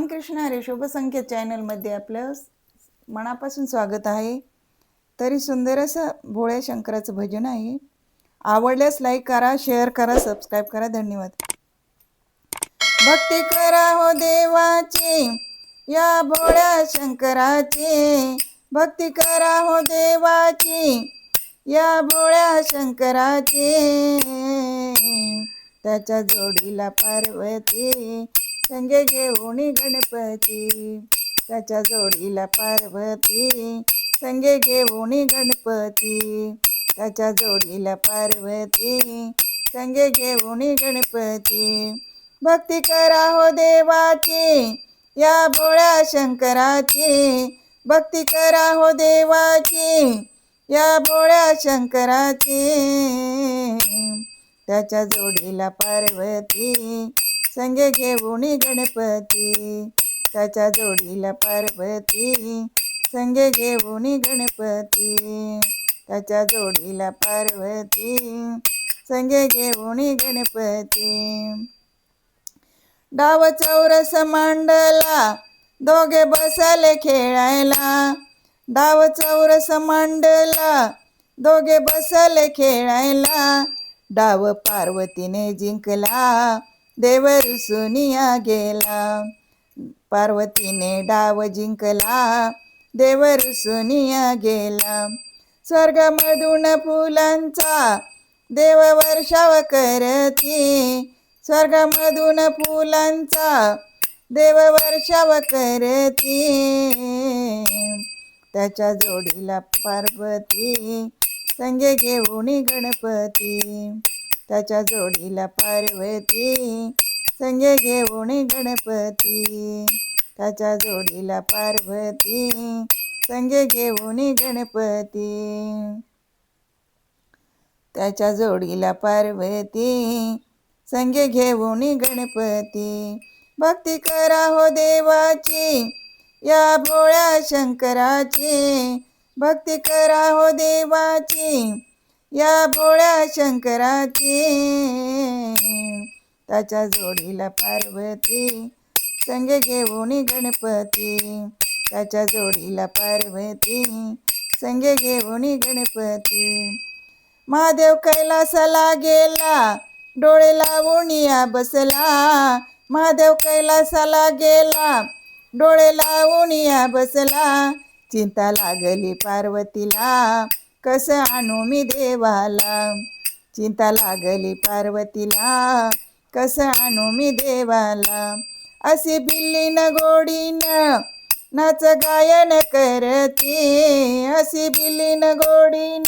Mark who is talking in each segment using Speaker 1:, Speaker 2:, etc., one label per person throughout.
Speaker 1: रामकृष्ण हरी शुभ संकेत चॅनलमध्ये आपलं मनापासून स्वागत आहे. तरी सुंदर असं भोळ्या शंकराचं भजन आहे. आवडल्यास लाईक करा, शेअर करा, सबस्क्राईब करा. धन्यवाद. भक्ती करा हो देवाची, या भोळ्या शंकराची. भक्ती करा हो देवाची, या भोळ्या शंकराची. त्याच्या जोडीला पार्वती, संगे घेऊन गणपती. त्याच्या जोडीला पार्वती, संगे घेऊन गणपती. त्याच्या जोडीला पार्वती, संगे घेऊन गणपती. भक्ती करा हो देवाची, या भोळ्या शंकराची. भक्ती करा हो देवाची, या भोळ्या शंकराची. त्याच्या जोडीला पार्वती, संगे घेऊन गणपती. त्याच्या जोडीला पार्वती, संगे घेऊन गणपती. त्याच्या जोडीला पार्वती, संगे घेऊन गणपती. डाव चौरस मांडला, दोघे बसले खेळायला. डाव चौरस मांडला, दोघे बसले खेळायला. डाव पार्वतीने जिंकला, देव रुसुनिया गेला. पार्वतीने डाव जिंकला, देव रुसुनिया गेला. स्वर्गामधून फुलांचा देव वर्षाव करती. स्वर्गामधून फुलांचा देव वर्षाव करती. त्याच्या जोडीला पार्वती, संगे घेऊन गणपती. त्याच्या जोडीला पार्वती, संगे घेऊन गणपती. त्याच्या जोडीला पार्वती, संगे घेऊन गणपती. त्याच्या जोडीला पार्वती, संगे घेऊन गणपती. भक्ती करा हो देवाची, या भोळ्या शंकराची. भक्ती करा हो देवाची, या भोळ्या शंकराची. त्याच्या जोडीला पार्वती, संगे घेऊन गणपती. त्याच्या जोडीला पार्वती, संगे घेऊन गणपती. महादेव कैलासाला गेला, डोळे लावून या बसला. महादेव कैलासाला गेला, डोळे लावून या बसला. चिंता लागली पार्वतीला, कसं आणू मी देवाला. चिंता लागली पार्वतीला, कसं आणू मी देवाला. अशी बिल्लीन गोडीन नाच गायन करती. अशी बिल्लीन गोडीन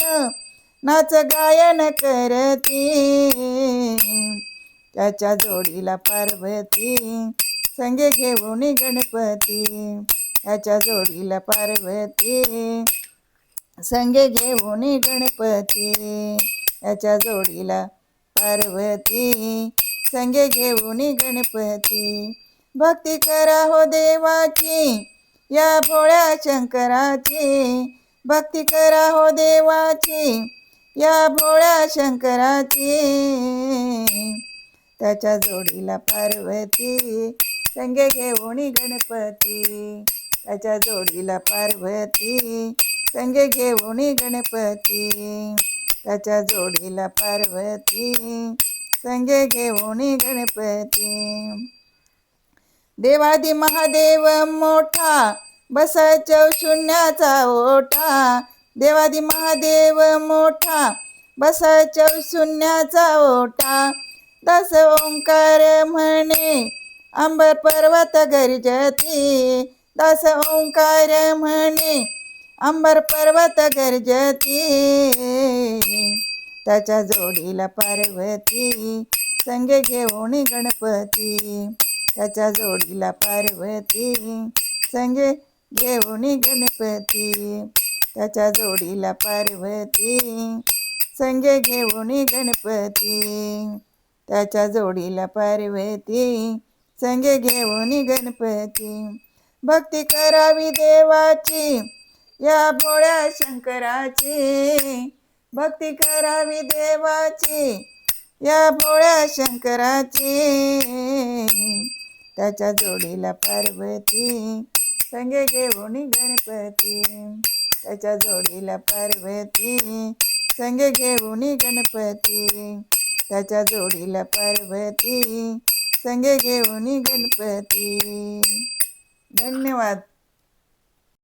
Speaker 1: नाच गायन करती. त्याच्या जोडीला पार्वती, संगे घेऊन गणपती. त्याच्या जोडीला पार्वती, संगे घेऊन गणपती. त्याच्या जोडीला पार्वती, संगे घेऊन गणपती. भक्ती करा हो देवाची, या भोळ्या शंकराची. भक्ती करा हो देवाची, या भोळ्या शंकराची. त्याच्या जोडीला पार्वती, संगे घेऊन गणपती. त्याच्या जोडीला पार्वती, संगे घेऊन गणपती. त्याच्या जोडीला पार्वती, संगे घेऊन गणपती. देवादी महादेव मोठा, बसा चौशून्याचा ओठा. देवादी महादेव मोठा, बसा चौशून्याचा ओठा. दस ओंकार म्हणे, अंबर पर्वत गर्जती. दस ओंकार म्हणे, अंबर पर्वत गर्जती. त्याच्या जोडीला पार्वती, संगे घेऊन गणपती. त्याच्या जोडीला पार्वती, संगे घेऊन गणपती. त्याच्या जोडीला पार्वती, संगे घेऊन गणपती. त्याच्या जोडीला पार्वती, संगे घेऊन गणपती. भक्ती करावी देवाची, या भोळ्या शंकराची. भक्ती करावी देवाची, या भोळ्या शंकराची. त्याच्या जोडीला पार्वती संगे घेऊन गणपती, त्याच्या जोडीला पार्वती संगे घेऊन गणपती, त्याच्या जोडीला पार्वती संगे घेऊन गणपती. धन्यवाद.